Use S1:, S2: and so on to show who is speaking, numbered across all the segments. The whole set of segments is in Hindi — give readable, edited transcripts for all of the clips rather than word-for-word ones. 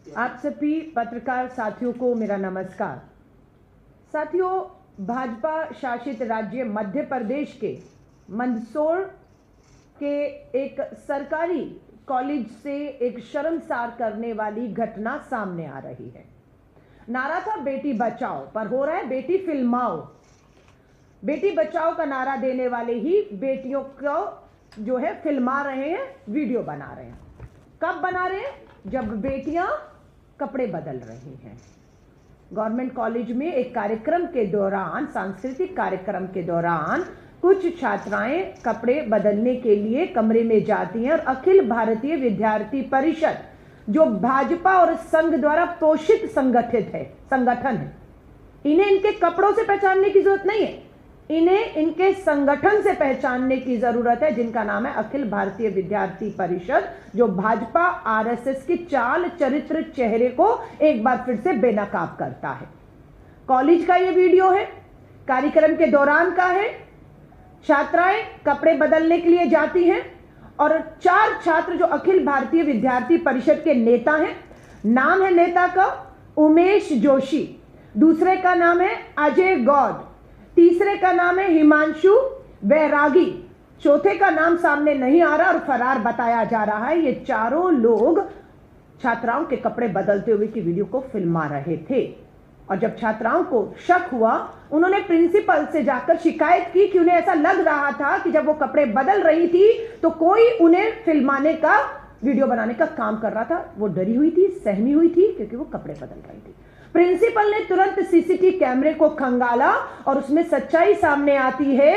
S1: आप सभी पत्रकार साथियों को मेरा नमस्कार। साथियों, भाजपा शासित राज्य मध्य प्रदेश के मंदसौर के एक सरकारी कॉलेज से एक शर्मसार करने वाली घटना सामने आ रही है। नारा था बेटी बचाओ, पर हो रहा है बेटी फिल्माओ। बेटी बचाओ का नारा देने वाले ही बेटियों को जो है फिल्मा रहे हैं, वीडियो बना रहे हैं। कब बना रहे हैं? जब बेटियां कपड़े बदल रही हैं। गवर्नमेंट कॉलेज में एक कार्यक्रम के दौरान, सांस्कृतिक कार्यक्रम के दौरान कुछ छात्राएं कपड़े बदलने के लिए कमरे में जाती हैं और अखिल भारतीय विद्यार्थी परिषद, जो भाजपा और संघ द्वारा पोषित संगठन है, इन्हें इनके कपड़ों से पहचानने की जरूरत नहीं है, इन्हें इनके संगठन से पहचानने की जरूरत है, जिनका नाम है अखिल भारतीय विद्यार्थी परिषद, जो भाजपा आरएसएस की चाल चरित्र चेहरे को एक बार फिर से बेनकाब करता है। कॉलेज का ये वीडियो है, कार्यक्रम के दौरान का है। छात्राएं कपड़े बदलने के लिए जाती हैं और 4 छात्र जो अखिल भारतीय विद्यार्थी परिषद के नेता हैं, नाम है नेता का उमेश जोशी, दूसरे का नाम है अजय गौड़, तीसरे का नाम है हिमांशु बैरागी, चौथे का नाम सामने नहीं आ रहा और फरार बताया जा रहा है। ये चारों लोग छात्राओं के कपड़े बदलते हुए की वीडियो को फिल्मा रहे थे और जब छात्राओं को शक हुआ, उन्होंने प्रिंसिपल से जाकर शिकायत की कि उन्हें ऐसा लग रहा था कि जब वो कपड़े बदल रही थी तो कोई उन्हें फिल्माने का, वीडियो बनाने का काम कर रहा था। वो डरी हुई थी, सहमी हुई थी, क्योंकि वो कपड़े बदल रही थी। प्रिंसिपल ने तुरंत सीसीटीवी कैमरे को खंगाला और उसमें सच्चाई सामने आती है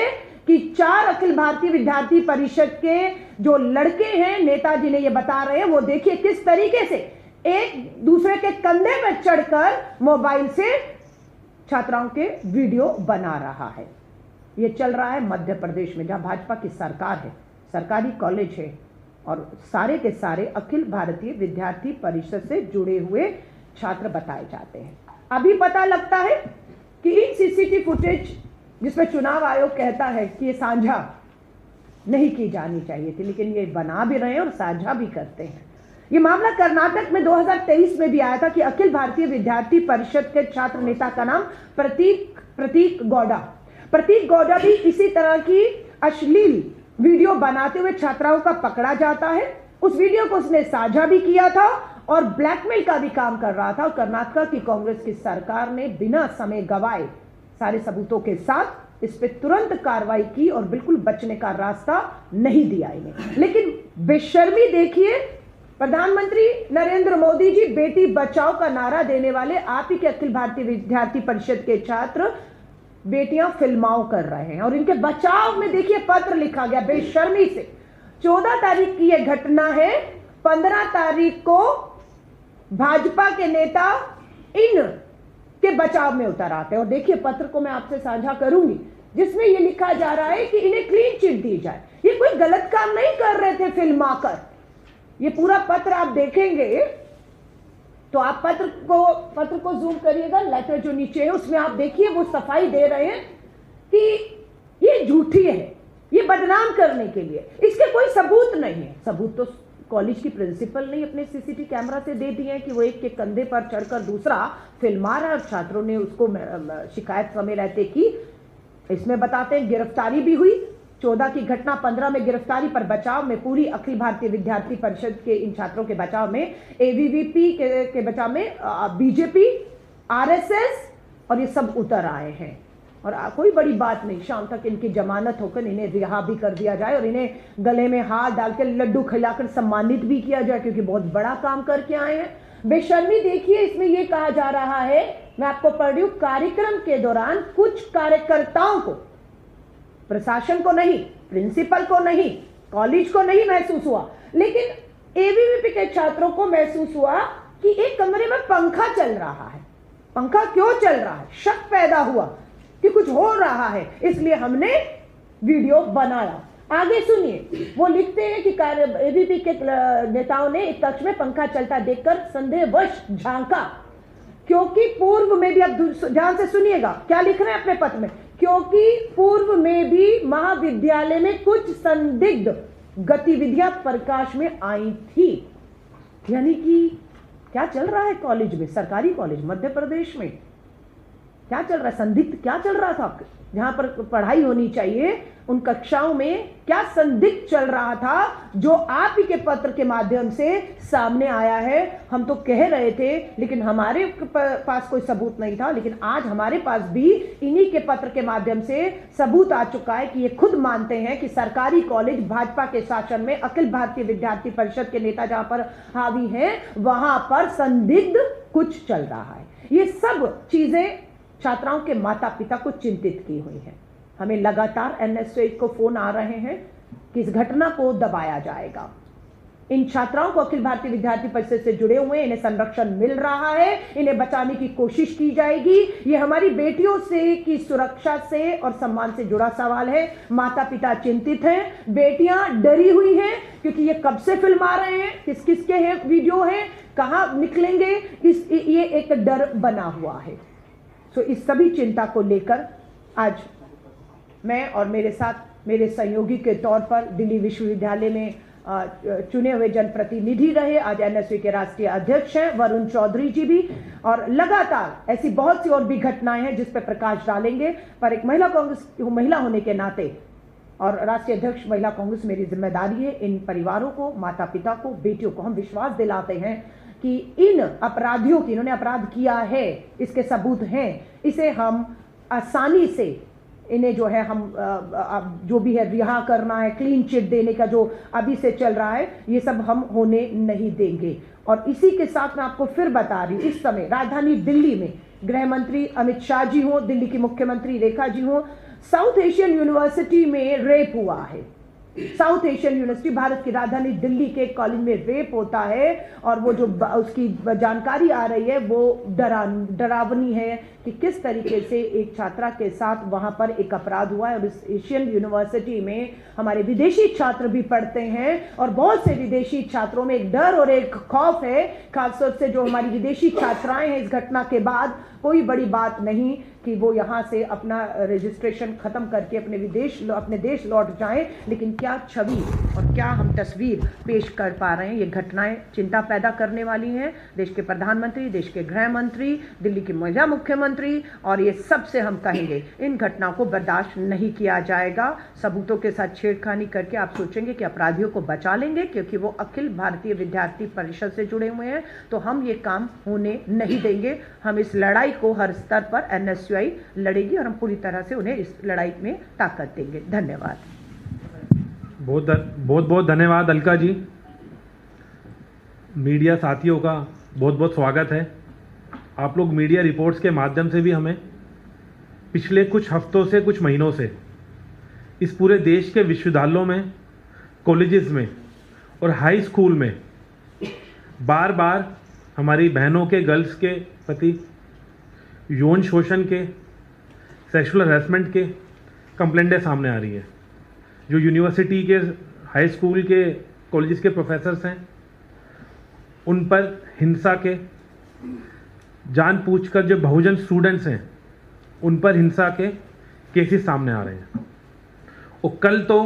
S1: कि 4 अखिल भारतीय विद्यार्थी परिषद के जो लड़के हैं, नेताजी ने ये बता रहे हैं, वो देखिए किस तरीके से एक दूसरे के कंधे पर चढ़कर मोबाइल से छात्राओं के वीडियो बना रहा है। ये चल रहा है मध्य प्रदेश में, जहां भाजपा की सरकार है, सरकारी कॉलेज है और सारे के सारे अखिल भारतीय विद्यार्थी परिषद से जुड़े हुए छात्र बताए जाते हैं। अभी पता लगता है कि इन सीसीटीवी फुटेज, जिसमें चुनाव आयोग कहता है कि ये साझा नहीं की जानी चाहिए थी, लेकिन ये बना भी रहे हैं और साझा भी करते हैं। ये मामला कर्नाटक में 2023 में भी आया था कि अखिल भारतीय विद्यार्थी परिषद के छात्र नेता का नाम प्रतीक गौड़ा भी इसी तरह की अश्लील वीडियो बनाते हुए छात्राओं का पकड़ा जाता है। उस वीडियो को उसने साझा भी किया था और ब्लैकमेल का भी काम कर रहा था और कर्नाटक की कांग्रेस की सरकार ने बिना समय गवाए सारे सबूतों के साथ इस पे तुरंत कार्रवाई की और बिल्कुल बचने का रास्ता नहीं दिया इन्हें। लेकिन बेशर्मी देखिए, प्रधानमंत्री नरेंद्र मोदी जी बेटी बचाओ का नारा देने वाले आप ही के अखिल भारतीय विद्यार्थी परिषद के छात्र बेटियां फिल्माओ कर रहे हैं और इनके बचाव में देखिए पत्र लिखा गया बेशर्मी से। 14 तारीख की यह घटना है। 15 तारीख को भाजपा के नेता इन के बचाव में उतर आते हैं और देखिए पत्र को मैं आपसे साझा करूंगी, जिसमें यह लिखा जा रहा है कि इन्हें क्लीन चिट दी जाए। ये कोई गलत काम नहीं कर रहे थे फिल्माकर। ये पूरा पत्र आप देखेंगे तो आप पत्र को जूम करिएगा, लेटर जो नीचे है उसमें आप देखिए वो सफाई दे रहे हैं कि ये झूठी है, ये बदनाम करने के लिए। इसके कोई सबूत नहीं है। सबूत तो कॉलेज की प्रिंसिपल ने अपने सीसीटीवी कैमरा से दे दिए हैं कि वो एक के कंधे पर चढ़कर दूसरा फिल्मा रहा है और छात्रों ने उसको शिकायत समय रहते की। इसमें बताते हैं गिरफ्तारी भी हुई। 14 की घटना, 15 में गिरफ्तारी पर बचाव में पूरी अखिल भारतीय विद्यार्थी परिषद के इन छात्रों के बचाव में, एबीवीपी के बचाव में बीजेपी, आरएसएस और ये सब उतर आए हैं। और कोई बड़ी बात नहीं, शाम तक इनकी जमानत होकर इन्हें रिहा भी कर दिया जाए और इन्हें गले में हाथ डालकर लड्डू खिलाकर सम्मानित भी किया जाए, क्योंकि बहुत बड़ा काम करके आए हैं। बेशर्मी देखिए, इसमें यह कहा जा रहा है, मैं आपको पढ़ रही हूं, कार्यक्रम के दौरान कुछ कार्यकर्ताओं को, प्रशासन को नहीं, प्रिंसिपल को नहीं, कॉलेज को नहीं महसूस हुआ, लेकिन एबीवीपी के छात्रों को महसूस हुआ कि एक कमरे में पंखा चल रहा है। पंखा क्यों चल रहा है? शक पैदा हुआ कि कुछ हो रहा है, इसलिए हमने वीडियो बनाया। आगे सुनिए, वो लिखते हैं कि एबीवीपी के नेताओं ने एक कक्ष में पंखा चलता देखकर संदेहवश झांका, क्योंकि पूर्व में भी, अब ध्यान से सुनिएगा क्या लिख रहे हैं अपने पत्र में, क्योंकि पूर्व में भी महाविद्यालय में कुछ संदिग्ध गतिविधियां प्रकाश में आई थी। यानी कि क्या चल रहा है कॉलेज में, सरकारी कॉलेज मध्य प्रदेश में क्या चल रहा है, संदिग्ध क्या चल रहा था, जहां पर पढ़ाई होनी चाहिए उन कक्षाओं में क्या संदिग्ध चल रहा था, जो आप ही के पत्र के माध्यम से सामने आया है। हम तो कह रहे थे लेकिन हमारे पास कोई सबूत नहीं था, लेकिन आज हमारे पास भी इन्हीं के पत्र के माध्यम से सबूत आ चुका है कि ये खुद मानते हैं कि सरकारी कॉलेज भाजपा के शासन में अखिल भारतीय विद्यार्थी परिषद के नेता जहां पर हावी हैं वहां पर संदिग्ध कुछ चल रहा है। ये सब चीजें छात्राओं के माता पिता को चिंतित की हुई है। हमें लगातार एनएसयूआई को फोन आ रहे हैं कि इस घटना को दबाया जाएगा। इन छात्राओं को अखिल भारतीय विद्यार्थी परिषद से जुड़े हुए, इन्हें संरक्षण मिल रहा है, इन्हें बचाने की कोशिश की जाएगी। ये हमारी बेटियों से की सुरक्षा से और सम्मान से जुड़ा सवाल है। माता पिता चिंतित हैं, बेटियां डरी हुई हैं क्योंकि ये कब से फिल्म आ रहे हैं, किस किस के हैं वीडियो हैं, कहां निकलेंगे, ये एक डर बना हुआ है। तो इस सभी चिंता को लेकर आज मैं और मेरे साथ मेरे सहयोगी के तौर पर दिल्ली विश्वविद्यालय में चुने हुए जनप्रतिनिधि रहे, आज एनएसयूआई के राष्ट्रीय अध्यक्ष हैं वरुण चौधरी जी भी, और लगातार ऐसी बहुत सी और भी घटनाएं हैं जिस पर प्रकाश डालेंगे। पर एक महिला होने के नाते और राष्ट्रीय अध्यक्ष महिला कांग्रेस मेरी जिम्मेदारी है इन परिवारों को, माता पिता को, बेटियों को हम विश्वास दिलाते हैं कि इन अपराधियों की, इन्होंने अपराध किया है, इसके सबूत हैं, इसे हम आसानी से इन्हें जो है हम जो भी है रिहा करना है, क्लीन चिट देने का जो अभी से चल रहा है, ये सब हम होने नहीं देंगे। और इसी के साथ मैं आपको फिर बता रही हूँ, इस समय राजधानी दिल्ली में गृह मंत्री अमित शाह जी हों, दिल्ली की मुख्यमंत्री रेखा जी हों, साउथ एशियन यूनिवर्सिटी में रेप हुआ है। साउथ एशियन यूनिवर्सिटी, भारत की राजधानी दिल्ली के एक कॉलेज में रेप होता है, और वो जो उसकी जानकारी आ रही है वो डरावनी है कि किस तरीके से एक छात्रा के साथ वहां पर एक अपराध हुआ है। और इस एशियन यूनिवर्सिटी में हमारे विदेशी छात्र भी पढ़ते हैं, और बहुत से विदेशी छात्रों में एक डर और एक खौफ है, खासतौर से जो हमारी विदेशी छात्राएं हैं। इस घटना के बाद कोई बड़ी बात नहीं कि वो यहाँ से अपना रजिस्ट्रेशन खत्म करके अपने देश लौट जाएं, लेकिन क्या छवि और क्या हम तस्वीर पेश कर पा रहे हैं, ये घटनाएं चिंता पैदा करने वाली हैं। देश के प्रधानमंत्री, देश के गृह मंत्री, दिल्ली की महिला मुख्यमंत्री, और ये सबसे हम कहेंगे इन घटनाओं को बर्दाश्त नहीं किया जाएगा। सबूतों के साथ छेड़खानी करके आप सोचेंगे कि अपराधियों को बचा लेंगे क्योंकि वो अखिल भारतीय विद्यार्थी परिषद से जुड़े हुए हैं, तो हम ये काम होने नहीं देंगे। हम इस लड़ाई को हर स्तर पर एनएसयूआई लड़ेगी और हम पूरी तरह से उन्हें इस लड़ाई में ताकत देंगे। धन्यवाद।
S2: बहुत बहुत धन्यवाद अलका जी। मीडिया साथियों का बहुत बहुत स्वागत है। आप लोग मीडिया रिपोर्ट्स के माध्यम से भी हमें पिछले कुछ हफ्तों से, कुछ महीनों से इस पूरे देश के विश्वविद्यालयों में, कॉलेजेस में और हाई स्कूल में बार बार हमारी बहनों के, गर्ल्स के प्रति यौन शोषण के, सेक्सुअल हरासमेंट के कंप्लेंटें सामने आ रही है। जो यूनिवर्सिटी के, हाई स्कूल के, कॉलेजेस के प्रोफेसर्स हैं, उन पर हिंसा के, जानबूझकर जो बहुजन स्टूडेंट्स हैं उन पर हिंसा के केसेस सामने आ रहे हैं। और कल तो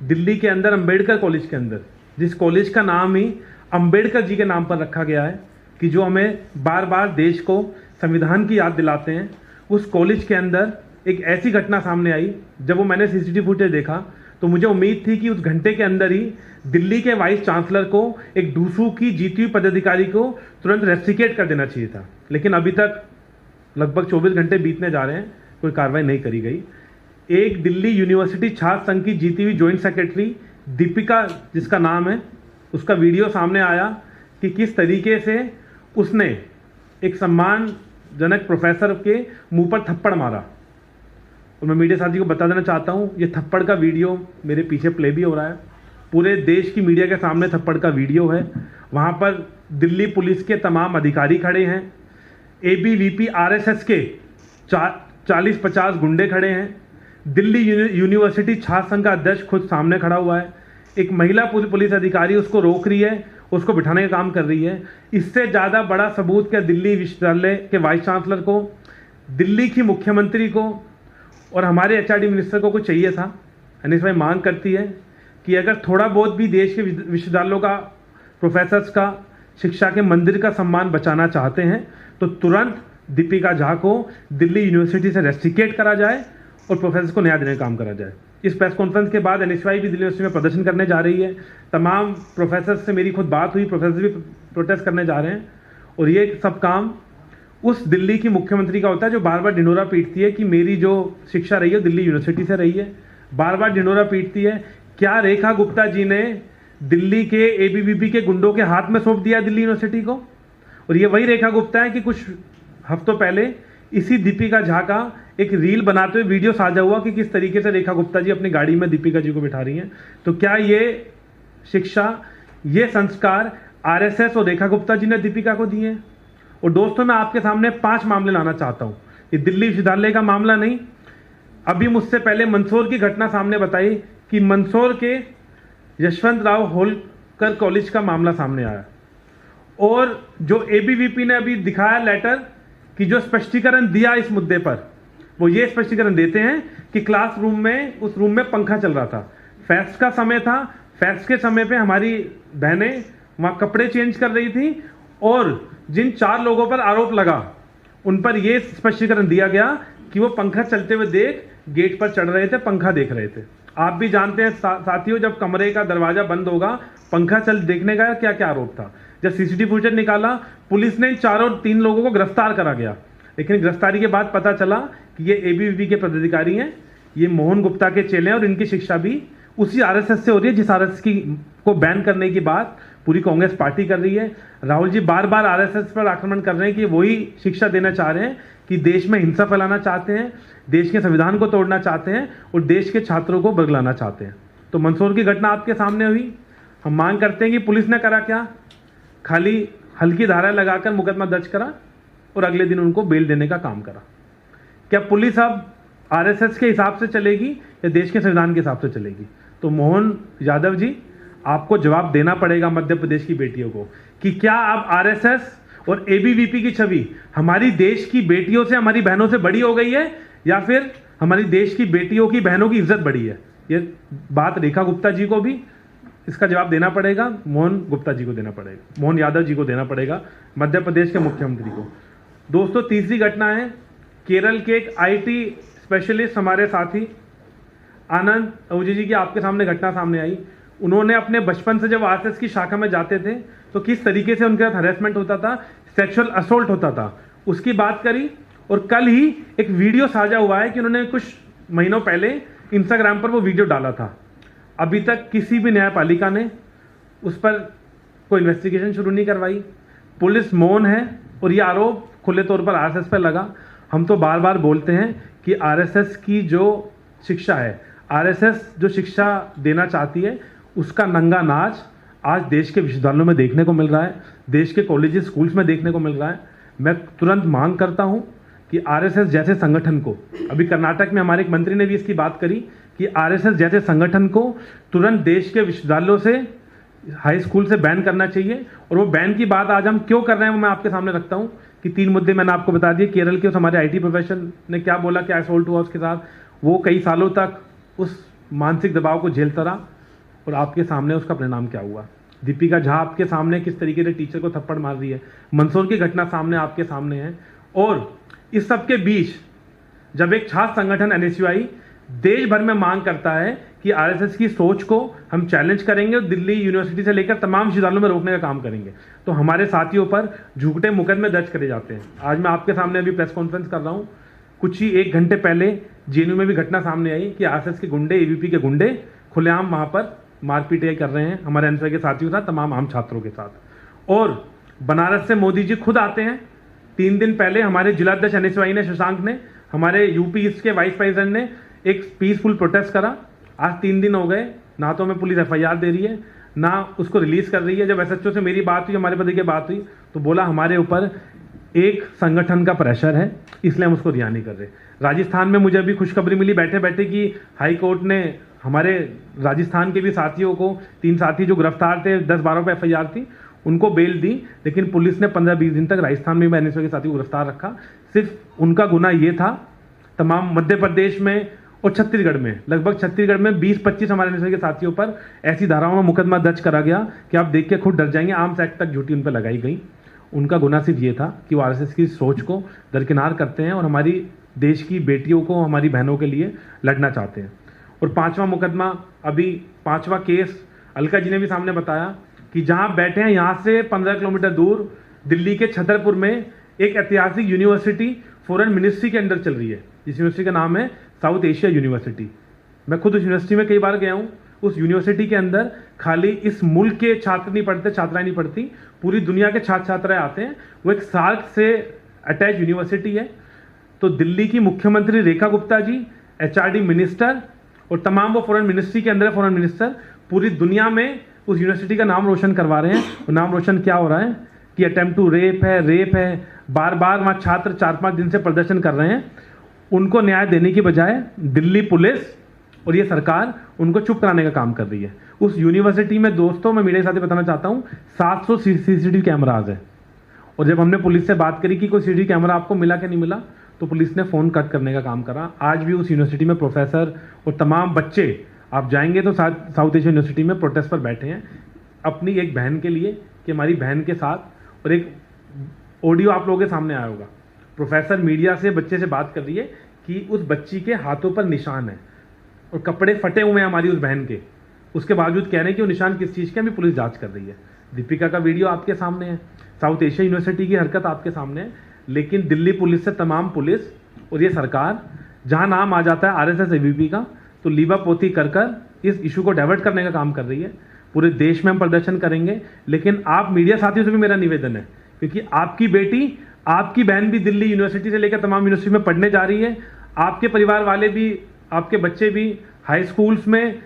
S2: दिल्ली के अंदर अंबेडकर कॉलेज के अंदर, जिस कॉलेज का नाम ही अंबेडकर जी के नाम पर रखा गया है, कि जो हमें बार बार देश को संविधान की याद दिलाते हैं, उस कॉलेज के अंदर एक ऐसी घटना सामने आई। जब वो मैंने सीसीटीवी फुटेज देखा तो मुझे उम्मीद थी कि उस घंटे के अंदर ही दिल्ली के वाइस चांसलर को, एक दूसरों की जीती हुई पदाधिकारी को तुरंत रेस्ट्रिकेट कर देना चाहिए था, लेकिन अभी तक लगभग 24 घंटे बीतने जा रहे हैं, कोई कार्रवाई नहीं करी गई। एक दिल्ली यूनिवर्सिटी छात्र संघ की जीती हुई ज्वाइंट सेक्रेटरी दीपिका, जिसका नाम है, उसका वीडियो सामने आया कि किस तरीके से उसने एक सम्मानजनक प्रोफेसर के मुंह पर थप्पड़ मारा। और मैं मीडिया साथी को बता देना चाहता हूँ, ये थप्पड़ का वीडियो मेरे पीछे प्ले भी हो रहा है, पूरे देश की मीडिया के सामने थप्पड़ का वीडियो है। वहाँ पर दिल्ली पुलिस के तमाम अधिकारी खड़े हैं, ABVP RSS के 40-50 गुंडे खड़े हैं, दिल्ली यूनिवर्सिटी छात्र संघ का अध्यक्ष खुद सामने खड़ा हुआ है, एक महिला पुलिस अधिकारी उसको रोक रही है, उसको बिठाने का काम कर रही है। इससे ज़्यादा बड़ा सबूत क्या दिल्ली विश्वविद्यालय के वाइस चांसलर को, दिल्ली की मुख्यमंत्री को और हमारे HRD मिनिस्टर को कुछ चाहिए था। एनएसयूआई मांग करती है कि अगर थोड़ा बहुत भी देश के विश्वविद्यालयों का, प्रोफेसर्स का, शिक्षा के मंदिर का सम्मान बचाना चाहते हैं तो तुरंत दीपिका झा को दिल्ली यूनिवर्सिटी से रेस्ट्रिकेट करा जाए और प्रोफेसर को न्याय देने का काम करा जाए। इस प्रेस कॉन्फ्रेंस के बाद एनएसयूआई भी दिल्ली यूनिवर्सिटी में प्रदर्शन करने जा रही है। तमाम प्रोफेसर से मेरी खुद बात हुई, प्रोफेसर भी प्रोटेस्ट करने जा रहे हैं। और ये सब काम उस दिल्ली की मुख्यमंत्री का होता है जो बार बार ढिंढोरा पीटती है कि मेरी जो शिक्षा रही है दिल्ली यूनिवर्सिटी से रही है, बार बार ढिंढोरा पीटती है। क्या रेखा गुप्ता जी ने दिल्ली के एबीवीपी के गुंडों के हाथ में सौंप दिया दिल्ली यूनिवर्सिटी को? और ये वही रेखा गुप्ता है कि कुछ हफ्तों पहले इसी दीपिका झा का एक रील बनाते हुए वीडियो साझा हुआ कि किस तरीके से रेखा गुप्ता जी अपनी गाड़ी में दीपिका जी को बिठा रही हैं। तो क्या ये शिक्षा, ये संस्कार आरएसएस और रेखा गुप्ता जी ने दीपिका को दिए हैं? और दोस्तों, मैं आपके सामने 5 मामले लाना चाहता हूं। ये दिल्ली विश्वविद्यालय का मामला नहीं, अभी मुझसे पहले मंदसौर की घटना सामने बताई कि मंदसौर के यशवंत राव होलकर कॉलेज का मामला सामने आया। और जो एबीवीपी ने अभी दिखाया लेटर कि जो स्पष्टीकरण दिया इस मुद्दे पर, वो ये स्पष्टीकरण देते हैं कि क्लासरूम में, उस रूम में पंखा चल रहा था, फेस्ट का समय था, फेस्ट के समय पे हमारी बहनें वहाँ कपड़े चेंज कर रही थी और जिन 4 लोगों पर आरोप लगा उन पर यह स्पष्टीकरण दिया गया कि वो पंखा चलते हुए देख गेट पर चढ़ रहे थे, पंखा देख रहे थे। आप भी जानते हैं साथियों, जब कमरे का दरवाजा बंद होगा, पंखा चल देखने का क्या क्या आरोप था। जब सीसीटीवी फुटेज निकाला, पुलिस ने 3 लोगों को गिरफ्तार करा गया, लेकिन गिरफ्तारी के बाद पता चला कि ये एबीवीपी के पदाधिकारी हैं, ये मोहन गुप्ता के चेले हैं और इनकी शिक्षा भी उसी आरएसएस से हो रही है जिस आरएसएस की को बैन करने की बात पूरी कांग्रेस पार्टी कर रही है। राहुल जी बार बार आरएसएस पर आक्रमण कर रहे हैं कि वही शिक्षा देना चाह रहे हैं कि देश में हिंसा फैलाना चाहते हैं, देश के संविधान को तोड़ना चाहते हैं और देश के छात्रों को बरगलाना चाहते हैं। तो मंदसौर की घटना आपके सामने हुई। हम मांग करते हैं कि पुलिस ने करा क्या? खाली हल्की धारा लगाकर मुकदमा दर्ज करा और अगले दिन उनको बेल देने का काम करा। क्या पुलिस अब आरएसएस के हिसाब से चलेगी या देश के संविधान के हिसाब से चलेगी? तो मोहन यादव जी, आपको जवाब देना पड़ेगा मध्य प्रदेश की बेटियों को कि क्या अब आरएसएस और एबीवीपी की छवि हमारी देश की बेटियों से, हमारी बहनों से बड़ी हो गई है या फिर हमारी देश की बेटियों की, बहनों की इज्जत बढ़ी है? ये बात रेखा गुप्ता जी को भी इसका जवाब देना पड़ेगा, मोहन गुप्ता जी को देना पड़ेगा, मोहन यादव जी को देना पड़ेगा, मध्य प्रदेश के मुख्यमंत्री को। दोस्तों, तीसरी घटना है केरल के एक आईटी स्पेशलिस्ट हमारे साथी आनंद आहूजा जी की आपके सामने घटना सामने आई। उन्होंने अपने बचपन से जब आरएसएस की शाखा में जाते थे तो किस तरीके से उनके साथ हरेसमेंट होता था, सेक्सुअल असोल्ट होता था, उसकी बात करी। और कल ही एक वीडियो साझा हुआ है कि उन्होंने कुछ महीनों पहले इंस्टाग्राम पर वो वीडियो डाला था। अभी तक किसी भी न्यायपालिका ने उस पर कोई इन्वेस्टिगेशन शुरू नहीं करवाई। पुलिस मौन है और ये आरोप खुले तौर पर आरएसएस पर लगा। हम तो बार बार बोलते हैं कि आरएसएस की जो शिक्षा है, आरएसएस जो शिक्षा देना चाहती है, उसका नंगा नाच आज देश के विश्वविद्यालयों में देखने को मिल रहा है, देश के कॉलेजेस स्कूल्स में देखने को मिल रहा है। मैं तुरंत मांग करता हूं कि आरएसएस जैसे संगठन को, अभी कर्नाटक में हमारे एक मंत्री ने भी इसकी बात करी कि आरएसएस जैसे संगठन को तुरंत देश के विश्वविद्यालयों से, हाई स्कूल से बैन करना चाहिए। और वो बैन की बात आज हम क्यों कर रहे हैं वो मैं आपके सामने रखता हूं कि 3 मुद्दे मैंने आपको बता दिए। केरल के उस हमारे आईटी प्रोफेशन ने क्या बोला, क्या असोल्ट हुआ उसके साथ, वो कई सालों तक उस मानसिक दबाव को झेलता रहा और आपके सामने उसका परिणाम क्या हुआ। दीपिका झा आपके सामने किस तरीके से टीचर को थप्पड़ मार रही है, मंदसौर की घटना सामने आपके सामने है। और इस सब के बीच जब एक छात्र संगठन एनएसयूआई देश भर में मांग करता है कि आरएसएस की सोच को हम चैलेंज करेंगे और दिल्ली यूनिवर्सिटी से लेकर तमाम विश्वविद्यालयों में रोकने का काम करेंगे, तो हमारे साथियों पर झूठे मुकदमे दर्ज करे जाते हैं। आज मैं आपके सामने अभी प्रेस कॉन्फ्रेंस कर रहा हूँ, कुछ ही 1 घंटे पहले जेएनयू में भी घटना सामने आई कि आरएसएस के गुंडे, एबीवीपी के गुंडे खुलेआम वहाँ पर मारपीट कर रहे हैं हमारे एनएसयूआई के साथियों के साथ, तमाम आम छात्रों के साथ। और बनारस से मोदी जी खुद आते हैं। 3 दिन पहले हमारे जिलाध्यक्ष एनएसयूआई ने, शशांक ने, हमारे यूपी ईस्ट के वाइस प्रेसिडेंट ने एक पीसफुल प्रोटेस्ट करा। आज 3 दिन हो गए, ना तो हमें पुलिस एफआईआर दे रही है, ना उसको रिलीज कर रही है। जब एसएचओ से मेरी बात हुई, हमारे पति की बात हुई, तो बोला हमारे ऊपर एक संगठन का प्रेशर है, इसलिए हम उसको रिहा नहीं कर रहे। राजस्थान में मुझे अभी खुशखबरी मिली बैठे बैठे कि हाई कोर्ट ने हमारे राजस्थान के भी साथियों को, 3 साथी जो गिरफ्तार थे, 10-12 पे एफआईआर थी, उनको बेल दी, लेकिन पुलिस ने 15-20 दिन तक राजस्थान में एनएसयूआई के साथियों को गिरफ्तार रखा। सिर्फ उनका गुना ये था, तमाम मध्य प्रदेश में और छत्तीसगढ़ में लगभग छत्तीसगढ़ में 20-25 हमारे नेशनल के साथियों पर ऐसी धाराओं में मुकदमा दर्ज करा गया कि आप देख के खुद डर जाएंगे। आर्म्स एक्ट तक झूठी उन पर लगाई गई। उनका गुनाह सिर्फ ये था कि वो आरएसएस की सोच को दरकिनार करते हैं और हमारी देश की बेटियों को, हमारी बहनों के लिए लड़ना चाहते हैं। और 5वां मुकदमा, अभी 5वां केस अलका जी ने भी सामने बताया कि जहां बैठे हैं यहाँ से 15 किलोमीटर दूर दिल्ली के छतरपुर में एक ऐतिहासिक यूनिवर्सिटी फॉरेन मिनिस्ट्री के अंदर चल रही है, जिस यूनिवर्सिटी का नाम है साउथ एशिया यूनिवर्सिटी। मैं खुद उस यूनिवर्सिटी में कई बार गया हूँ। उस यूनिवर्सिटी के अंदर खाली इस मुल्क के छात्र नहीं पढ़ते, छात्राएं नहीं पढ़ती, पूरी दुनिया के छात्र छात्राएं आते हैं। वो एक सार्क से अटैच यूनिवर्सिटी है। तो दिल्ली की मुख्यमंत्री रेखा गुप्ता जी, एचआरडी मिनिस्टर और तमाम वो फॉरेन मिनिस्ट्री के अंदर है, फॉरेन मिनिस्टर पूरी दुनिया में उस यूनिवर्सिटी का नाम रोशन करवा रहे हैं। और नाम रोशन क्या हो रहा है कि अटेम्प्ट टू रेप है, बार बार वहाँ छात्र 4-5 दिन से प्रदर्शन कर रहे हैं। उनको न्याय देने की बजाय दिल्ली पुलिस और ये सरकार उनको चुप कराने का काम कर रही है। उस यूनिवर्सिटी में दोस्तों, मैं मीडिया के साथ बताना चाहता हूँ, 700 सीसीटीवी कैमराज है। और जब हमने पुलिस से बात करी कि कोई सीसीटीवी कैमरा आपको मिला कि नहीं मिला, तो पुलिस ने फ़ोन कट करने का काम करा। आज भी उस यूनिवर्सिटी में प्रोफेसर और तमाम बच्चे, आप जाएंगे तो साउथ एशिया यूनिवर्सिटी में प्रोटेस्ट पर बैठे हैं अपनी एक बहन के लिए, कि हमारी बहन के साथ। और एक ऑडियो आप लोगों के सामने आया होगा, प्रोफेसर मीडिया से बच्चे से बात कर रही है कि उस बच्ची के हाथों पर निशान है और कपड़े फटे हुए हैं हमारी उस बहन के। उसके बावजूद कह रहे हैं कि वो निशान किस चीज़ के, अभी पुलिस जांच कर रही है। दीपिका का वीडियो आपके सामने है, साउथ एशिया यूनिवर्सिटी की हरकत आपके सामने है। लेकिन दिल्ली पुलिस से तमाम पुलिस और ये सरकार, जहां नाम आ जाता है आरएसएस एबीवीपी का, तो लीबा पोती कर इस इशू को डाइवर्ट करने का काम कर रही है। पूरे देश में हम प्रदर्शन करेंगे। लेकिन आप मीडिया साथियों से भी मेरा निवेदन है, क्योंकि आपकी बेटी, आपकी बहन भी दिल्ली यूनिवर्सिटी से लेकर तमाम यूनिवर्सिटी में पढ़ने जा रही है। आपके परिवार वाले भी, आपके बच्चे भी हाई स्कूल्स में,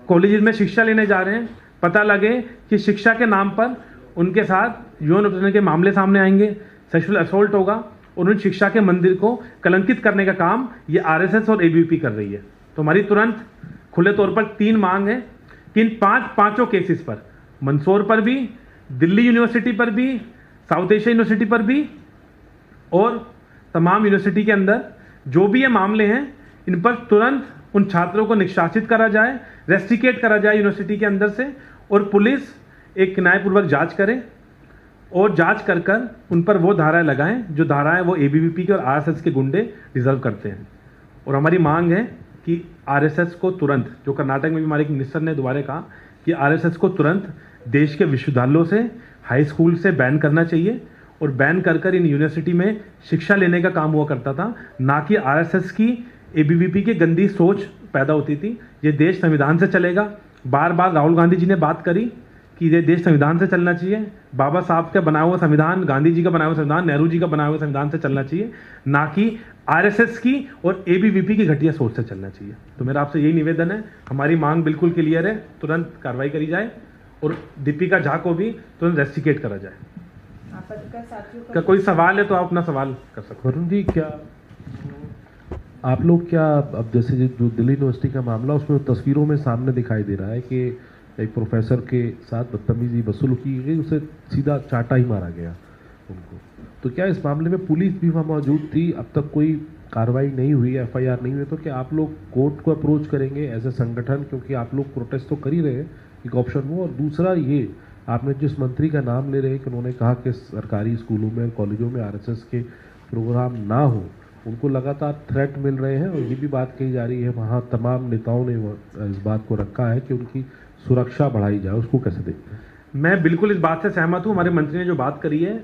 S2: कॉलेजेस में शिक्षा लेने जा रहे हैं। पता लगे कि शिक्षा के नाम पर उनके साथ यौन उत्पीड़न के मामले सामने आएंगे, सेक्सुअल असॉल्ट होगा और उन शिक्षा के मंदिर को कलंकित करने का काम ये आरएसएस और एबीवीपी कर रही है। तो हमारी तुरंत खुले तौर पर 3 मांग है कि इन पांचों केसेस पर, मंदसौर पर भी, दिल्ली यूनिवर्सिटी पर भी, साउथ एशिया यूनिवर्सिटी पर भी और तमाम यूनिवर्सिटी के अंदर जो भी ये मामले हैं, इन पर तुरंत उन छात्रों को निष्कासित करा जाए, रेस्ट्रिकेट करा जाए यूनिवर्सिटी के अंदर से, और पुलिस एक न्यायपूर्वक जांच करे और जांच कर उन पर वो धाराएं लगाएं जो धाराएं वो एबीवीपी के और आरएसएस के गुंडे डिजर्व करते हैं। और हमारी मांग है कि आरएसएस को तुरंत, जो कर्नाटक में भी हमारे एक मिनिस्टर ने दोबारा कहा कि आरएसएस को तुरंत देश के विश्वविद्यालयों से, हाई स्कूल से बैन करना चाहिए। और बैन कर इन यूनिवर्सिटी में शिक्षा लेने का काम हुआ करता था, ना कि आरएसएस की, एबीवीपी की गंदी सोच पैदा होती थी। ये देश संविधान से चलेगा। बार बार राहुल गांधी जी ने बात करी कि ये देश संविधान से चलना चाहिए। बाबा साहब का बनाया हुआ संविधान, गांधी जी का बनाया हुआ संविधान, नेहरू जी का बनाया हुआ संविधान से चलना चाहिए, ना कि आरएसएस की और एबीवीपी की घटिया सोच से चलना चाहिए। तो मेरा आपसे यही निवेदन है, हमारी मांग बिल्कुल क्लियर है, तुरंत कार्रवाई करी जाए और दीपिका झा को भी तुरंत रेस्ट्रिकेट करा जाए। का कोई सवाल है तो आप अपना सवाल कर सकते हैं।
S3: वरुण जी, क्या आप लोग क्या, अब जैसे जो दिल्ली यूनिवर्सिटी का मामला, उसमें तस्वीरों में सामने दिखाई दे रहा है कि एक प्रोफेसर के साथ बदतमीजी वसूल की गई, उसे सीधा चाटा ही मारा गया उनको। तो क्या इस मामले में पुलिस भी वहाँ मौजूद थी? अब तक कोई कार्रवाई नहीं हुई, एफआईआर नहीं हुई, तो क्या आप लोग कोर्ट को अप्रोच करेंगे एज ए संगठन? क्योंकि आप लोग प्रोटेस्ट तो कर ही रहे हैं, एक ऑप्शन वो। और दूसरा ये, आपने जिस मंत्री का नाम ले रहे हैं कि उन्होंने कहा कि सरकारी स्कूलों में, कॉलेजों में आरएसएस के प्रोग्राम ना हो, उनको लगातार थ्रेट मिल रहे हैं और ये भी बात कही जा रही है, वहाँ तमाम नेताओं ने इस बात को रखा है कि उनकी सुरक्षा बढ़ाई जाए। उसको कैसे देखते हैं?
S2: मैं बिल्कुल इस बात से सहमत हूँ। हमारे मंत्री ने जो बात करी है,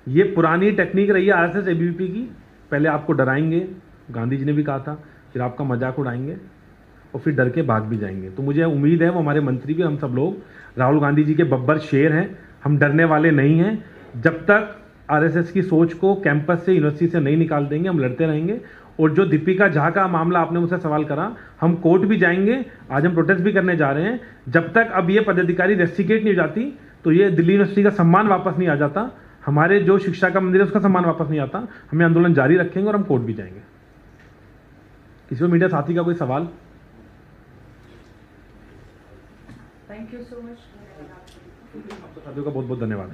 S2: ये पुरानी टेक्निक रही है आरएसएस एबीवीपी की। पहले आपको डराएंगे, गांधी जी ने भी कहा था, फिर आपका मजाक उड़ाएंगे और फिर डर के भाग भी जाएंगे। तो मुझे उम्मीद है वो हमारे मंत्री भी, हम सब लोग राहुल गांधी जी के बब्बर शेर हैं, हम डरने वाले नहीं हैं। जब तक आरएसएस की सोच को कैंपस से, यूनिवर्सिटी से नहीं निकाल देंगे, हम लड़ते रहेंगे। और जो दीपिका झा का मामला आपने मुझसे सवाल करा, हम कोर्ट भी जाएंगे, आज हम प्रोटेस्ट भी करने जा रहे हैं। जब तक अब ये पदाधिकारी रेस्ट्रिकेट नहीं हो जाती, तो ये दिल्ली यूनिवर्सिटी का सम्मान वापस नहीं आ जाता, हमारे जो शिक्षा का मंदिर है उसका सम्मान वापस नहीं आता, हमें आंदोलन जारी रखेंगे और हम कोर्ट भी जाएंगे। किसी को मीडिया साथी का कोई सवाल?
S1: Thank you so much.
S2: साथियों का बहुत बहुत धन्यवाद।